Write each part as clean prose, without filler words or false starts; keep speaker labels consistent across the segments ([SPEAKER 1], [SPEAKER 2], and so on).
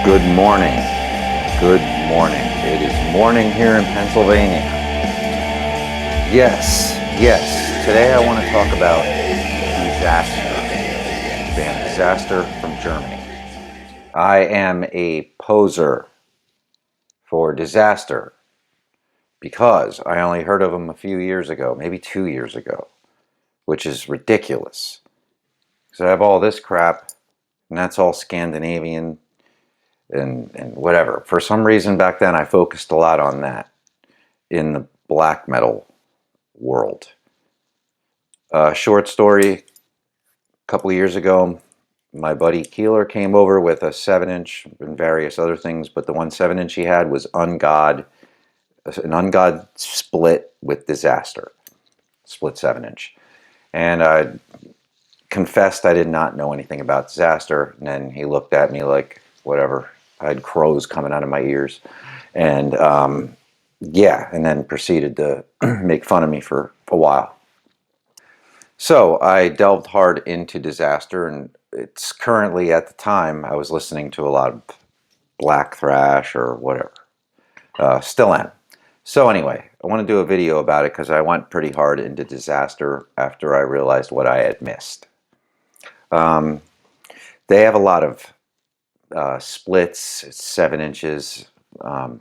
[SPEAKER 1] Good morning. Good morning. It is morning here in Pennsylvania. Yes. Today I want to talk about Disaster, band Disaster from Germany. I am a poser for Disaster because I only heard of them a few years ago, maybe 2 years ago, which is ridiculous. Because I have all this crap, and that's all Scandinavian and whatever. For some reason back then I focused a lot on that in the black metal world. Short story, a couple of years ago, my buddy Keeler came over with a 7-inch and various other things, but the one 7-inch he had was an Ungod split with Disaster, split 7-inch. And I confessed I did not know anything about Disaster, and then he looked at me like, whatever, I had crows coming out of my ears. And and then proceeded to make fun of me for a while. So I delved hard into Disaster, and it's currently, at the time, I was listening to a lot of black thrash or whatever. Still am. So anyway, I want to do a video about it because I went pretty hard into Disaster after I realized what I had missed. They have a lot of splits, 7 inches,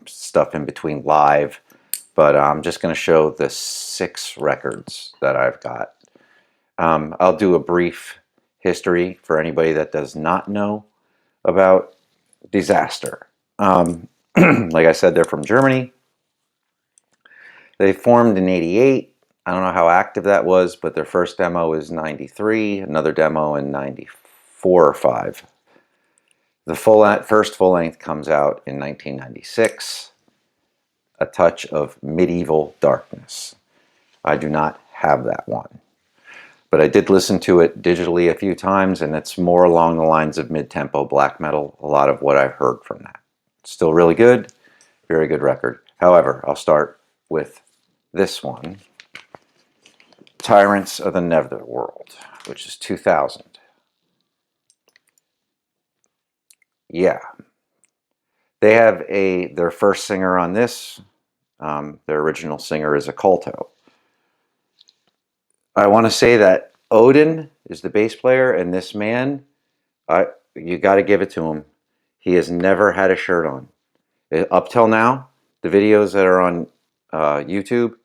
[SPEAKER 1] stuff in between live, but I'm just going to show the 6 records that I've got. I'll do a brief history for anybody that does not know about Disaster. Like I said, they're from Germany. They formed in '88. I don't know how active that was, but their first demo is '93, another demo in '94 or '95. The first full-length comes out in 1996, A Touch of Medieval Darkness. I do not have that one, but I did listen to it digitally a few times, and it's more along the lines of mid-tempo black metal, a lot of what I've heard from that. It's still really good, very good record. However, I'll start with this one, Tyrants of the Netherworld, which is 2000. Yeah. They have their first singer on this. Their original singer is a Culto. I want to say that Odin is the bass player, and this man, you got to give it to him. He has never had a shirt on. Up till now, the videos that are on YouTube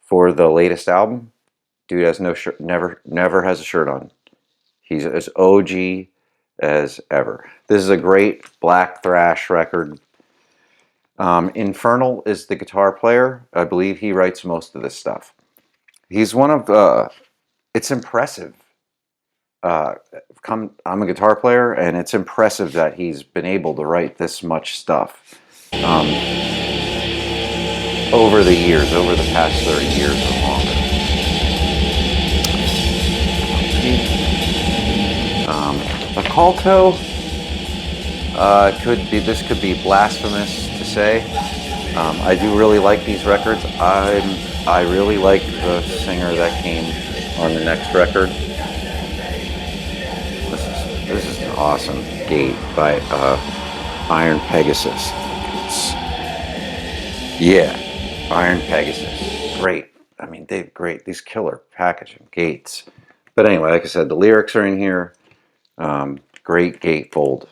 [SPEAKER 1] for the latest album, dude has no shirt, never has a shirt on. He's as OG as ever. This is a great black thrash record. Infernal is the guitar player. I believe he writes most of this stuff. He's one of it's impressive. I'm a guitar player, and it's impressive that he's been able to write this much stuff over the years, over the past 30 years or longer. A Culto this could be blasphemous to say. I do really like these records. I really like the singer that came on the next record. This is an awesome Gate by Iron Pegasus. Iron Pegasus. Great. I mean, they're great. These killer packaging Gates. But anyway, like I said, the lyrics are in here. Great gatefold.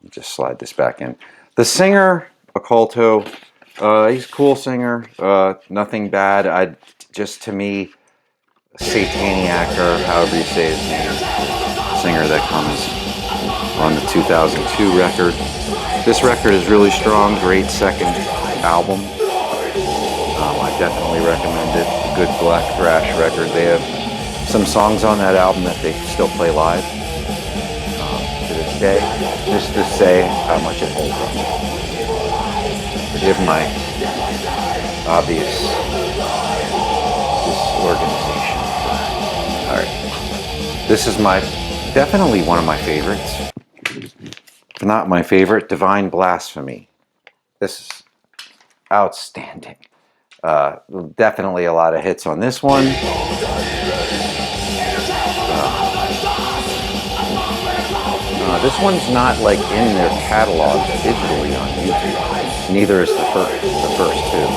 [SPEAKER 1] Just slide this back in. The singer, Occulto, he's a cool singer. Nothing bad. To me, Sataniac, or however you say his name, singer that comes on the 2002 record. This record is really strong. Great second album. I definitely recommend it. Good black thrash record. They have some songs on that album that they still play live to this day, just to say how much it holds up. Forgive my obvious disorganization. Alright. This is definitely one of my favorites. If not my favorite, Divine Blasphemy. This is outstanding. Definitely a lot of hits on this one. this one's not like in their catalog digitally on YouTube. Neither is the first two.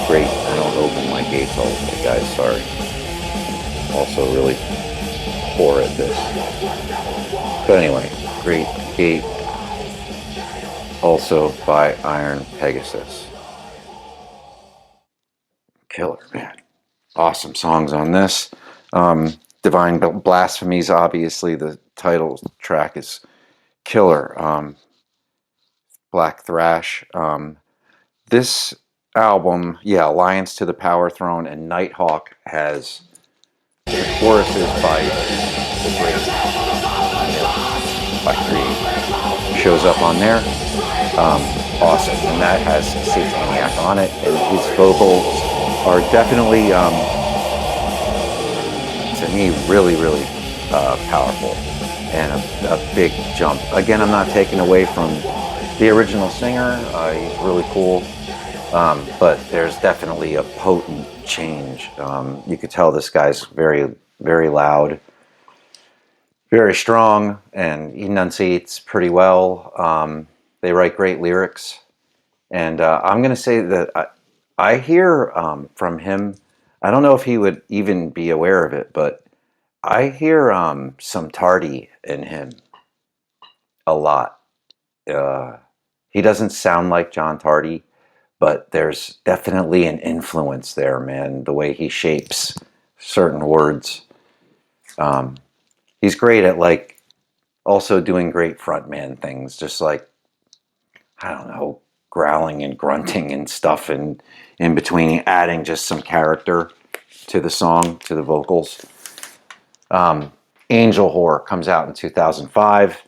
[SPEAKER 1] Great. I don't open my gates all the way, guys. Sorry. Also really poor at this. But anyway, great gate. Also by Iron Pegasus. Killer, man. Awesome songs on this. Divine Blasphemies, obviously the title track is killer. Black Thrash. This album, yeah, Alliance to the Power Throne and Nighthawk has the choruses by the great by Creed. Shows up on there. Awesome. And that has Sataniac on it. And his vocals are definitely, to me, really, really powerful. And a big jump. Again, I'm not taking away from the original singer. He's really cool. But there's definitely a potent change. You could tell this guy's very, very loud, very strong, and enunciates pretty well. They write great lyrics. And I'm going to say that I hear from him, I don't know if he would even be aware of it, but I hear some Tardy in him a lot. He doesn't sound like John Tardy, but there's definitely an influence there, man. The way he shapes certain words. He's great at like also doing great frontman things, just like, I don't know, growling and grunting and stuff, and in between adding just some character to the song, to the vocals. Angel Whore comes out in 2005.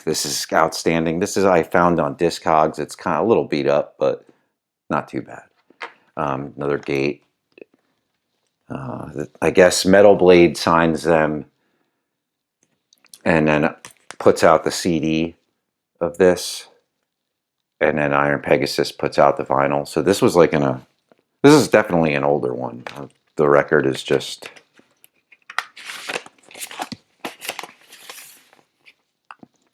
[SPEAKER 1] This is outstanding. This is I found on Discogs. It's kind of a little beat up, but not too bad. Another gate. I guess Metal Blade signs them and then puts out the CD of this. And then Iron Pegasus puts out the vinyl. So this was like this is definitely an older one. The record is just,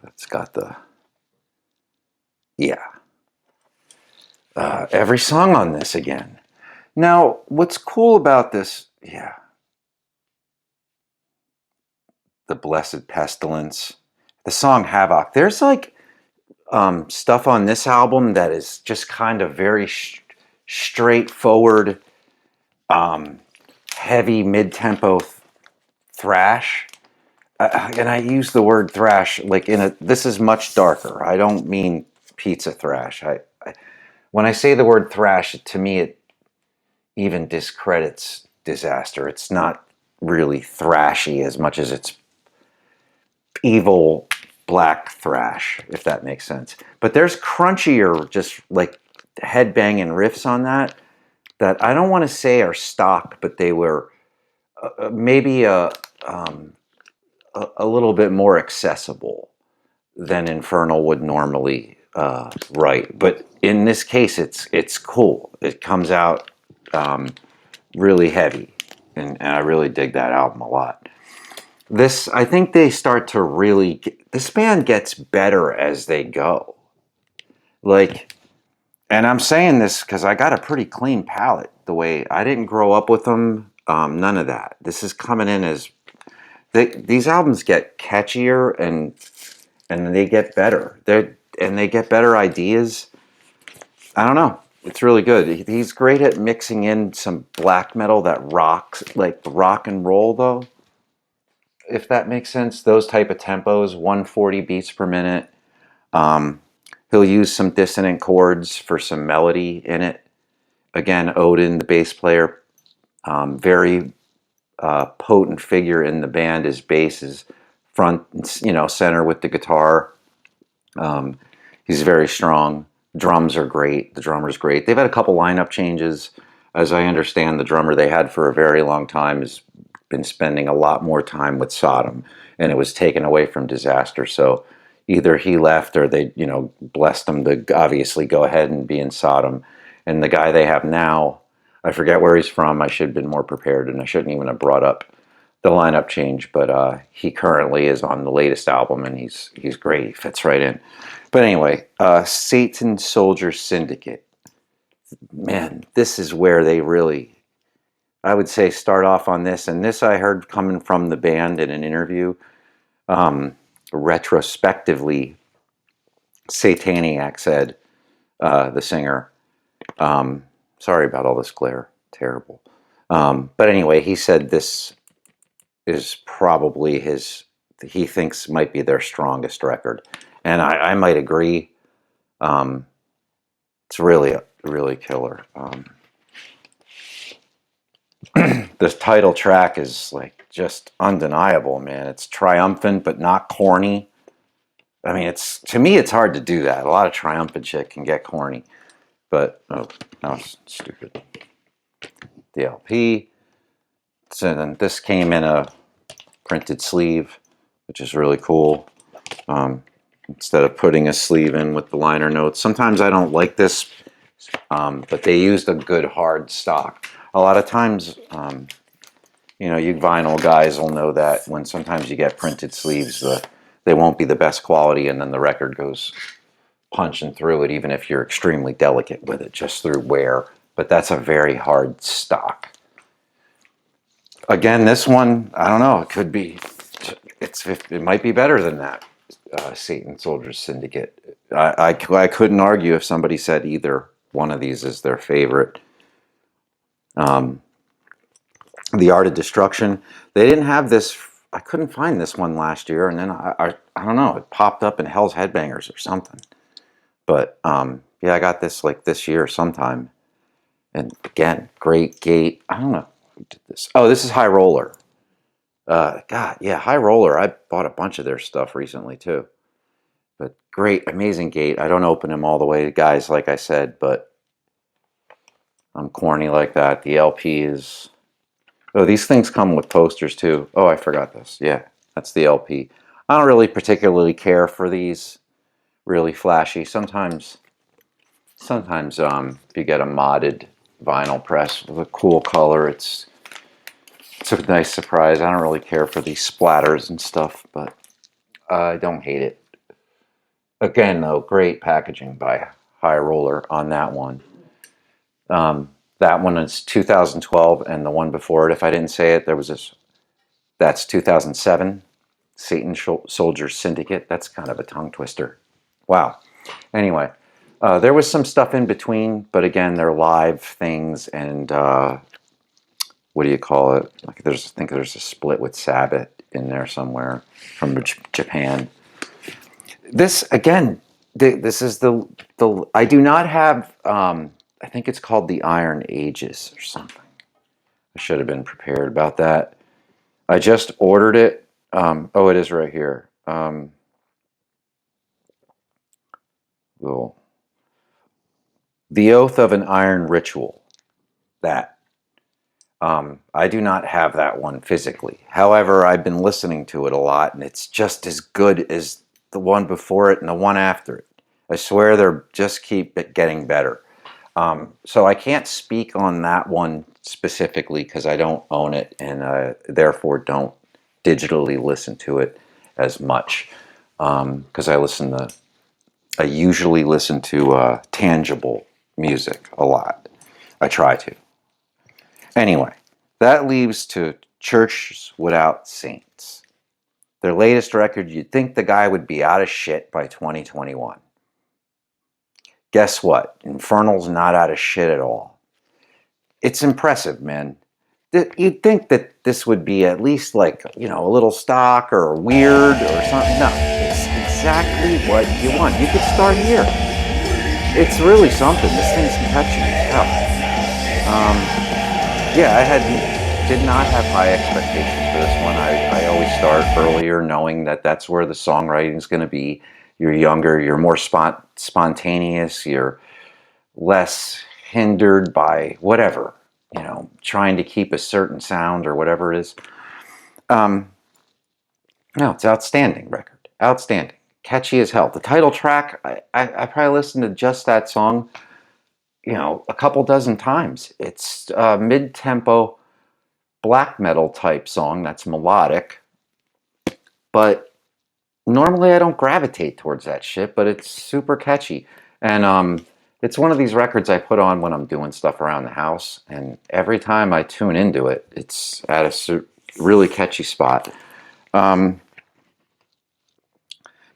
[SPEAKER 1] it's got the, yeah. Every song on this again. Now, what's cool about this, yeah. The Blessed Pestilence. The song Havoc. There's like stuff on this album that is just kind of very straightforward, heavy mid-tempo thrash. And I use the word thrash like this is much darker. I don't mean pizza thrash. When I say the word thrash, to me it even discredits Disaster. It's not really thrashy as much as it's evil black thrash, if that makes sense. But there's crunchier, just like headbanging riffs on that I don't want to say are stock, but they were maybe a little bit more accessible than Infernal would normally write. But in this case, it's cool. It comes out really heavy, and I really dig that album a lot. I think they start to really, this band gets better as they go. Like, and I'm saying this because I got a pretty clean palate. The way I didn't grow up with them, none of that. This is coming in as, these albums get catchier and they get better. They get better ideas. I don't know. It's really good. He's great at mixing in some black metal that rocks, like rock and roll though. If that makes sense, those type of tempos, 140 beats per minute. He'll use some dissonant chords for some melody in it. Again, Odin, the bass player, very potent figure in the band. His bass is front, center with the guitar. He's very strong. Drums are great. The drummer's great. They've had a couple lineup changes. As I understand, the drummer they had for a very long time has been spending a lot more time with Sodom, and it was taken away from Disaster. So either he left or they, blessed him to obviously go ahead and be in Sodom. And the guy they have now, I forget where he's from. I should have been more prepared, and I shouldn't even have brought up the lineup changed, but he currently is on the latest album, and he's great. He fits right in. But anyway, Satan Soldier Syndicate. Man, this is where they really, I would say, start off on this. And this I heard coming from the band in an interview. Retrospectively, Sataniac said, the singer, sorry about all this glare, terrible. But anyway, he said this is probably he thinks might be their strongest record. And I might agree. It's really, really killer. This title track is like just undeniable, man. It's triumphant, but not corny. I mean, to me, it's hard to do that. A lot of triumphant shit can get corny. But, oh, that was stupid. The LP. So then this came in a printed sleeve, which is really cool. Instead of putting a sleeve in with the liner notes. Sometimes I don't like this, but they used a good hard stock. A lot of times, you vinyl guys will know that when sometimes you get printed sleeves, they won't be the best quality, and then the record goes punching through it, even if you're extremely delicate with it, just through wear. But that's a very hard stock. Again, this one, I don't know, it could be, it might be better than that. Satan Soldiers Syndicate. I couldn't argue if somebody said either one of these is their favorite. The Art of Destruction. They didn't have this. I couldn't find this one last year, and then I don't know. It popped up in Hell's Headbangers or something. But yeah, I got this like this year sometime. And again, great gate. I don't know who did this. Oh, this is High Roller. God, yeah, High Roller. I bought a bunch of their stuff recently too. But great, amazing gate. I don't open them all the way, guys, like I said, but I'm corny like that. The LP is... Oh, these things come with posters too. Oh, I forgot this. Yeah, that's the LP. I don't really particularly care for these really flashy. Sometimes if you get a modded vinyl press with a cool color, it's a nice surprise. I don't really care for these splatters and stuff, but I don't hate it. Again, though, great packaging by High Roller on that one. That one is 2012, and the one before it, if I didn't say it, there was this. That's 2007, Satan Soldier Syndicate. That's kind of a tongue twister. Wow. Anyway, there was some stuff in between, but again, they're live things, and what do you call it? Like I think there's a split with Sabbath in there somewhere from Japan. This again, this is the I do not have. I think it's called the Iron Ages or something. I should have been prepared about that. I just ordered it. Oh, it is right here. Well, The Oath of an Iron Ritual. That. I do not have that one physically. However, I've been listening to it a lot, and it's just as good as the one before it and the one after it. I swear they're just keep getting better. So I can't speak on that one specifically because I don't own it, and therefore don't digitally listen to it as much. Because I usually listen to tangible music a lot. I try to. Anyway, that leaves to Churches Without Saints. Their latest record, you'd think the guy would be out of shit by 2021. Guess what? Infernal's not out of shit at all. It's impressive, man. You'd think that this would be at least like, a little stock or weird or something. No, it's exactly what you want. You could start here. It's really something. This thing's catchy as hell. Yeah, did not have high expectations for this one. I always start earlier knowing that that's where the songwriting is going to be. You're younger, you're more spontaneous, you're less hindered by whatever, trying to keep a certain sound or whatever it is. No, it's outstanding record. Outstanding. Catchy as hell. The title track, I probably listened to just that song a couple dozen times. It's mid-tempo, black metal type song that's melodic, but normally I don't gravitate towards that shit, but it's super catchy. And it's one of these records I put on when I'm doing stuff around the house, and every time I tune into it, it's at a really catchy spot. Um,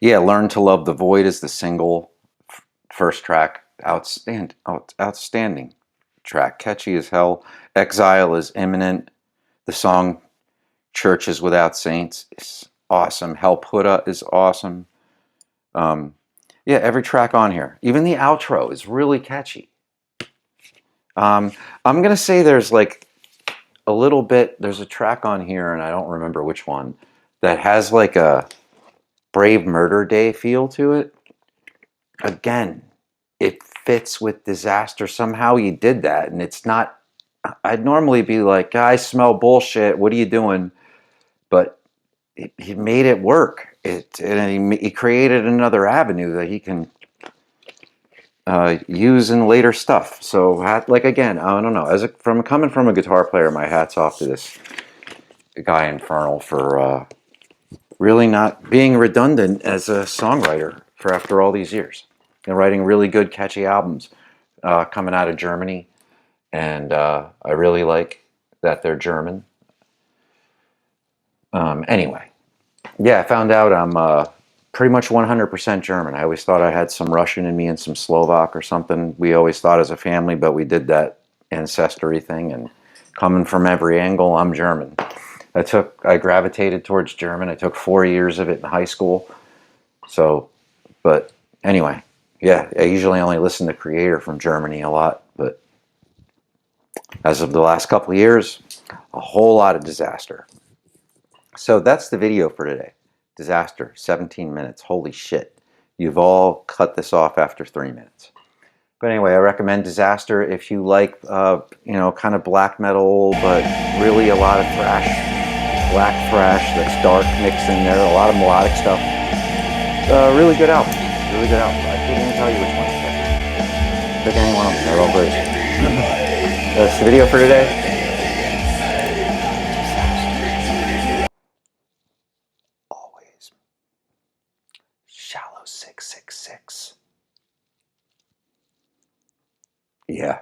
[SPEAKER 1] yeah, Learn to Love the Void is the single, first track. Outstanding track, catchy as hell. Exile is Imminent. The song Churches Without Saints is awesome. Helputa is awesome. Yeah, every track on here. Even the outro is really catchy. I'm going to say there's like a little bit, there's a track on here, and I don't remember which one, that has like a Brave Murder Day feel to it. Again, it fits with Disaster. Somehow he did that, and it's not, I'd normally be like, guys smell bullshit, what are you doing? But he made it work. And he created another avenue that he can use in later stuff. So, like, again, I don't know. Coming from a guitar player, my hat's off to this guy Infernal for really not being redundant as a songwriter for after all these years and writing really good, catchy albums coming out of Germany. And I really like that they're German. Anyway, yeah, I found out I'm pretty much 100% German. I always thought I had some Russian in me and some Slovak or something. We always thought as a family, but we did that ancestry thing. And coming from every angle, I'm German. I gravitated towards German. I took 4 years of it in high school. So, but anyway, yeah, I usually only listen to Creator from Germany a lot. But as of the last couple of years, a whole lot of Disaster. So that's the video for today. Disaster, 17 minutes. Holy shit. You've all cut this off after 3 minutes. But anyway, I recommend Disaster if you like, kind of black metal, but really a lot of thrash, black thrash that's dark mixed in there, a lot of melodic stuff. Really good album. Really good album. I couldn't even tell you which one to pick. Pick any one of them. They're all great. That's the video for today. Always. Shallow 666. Yeah.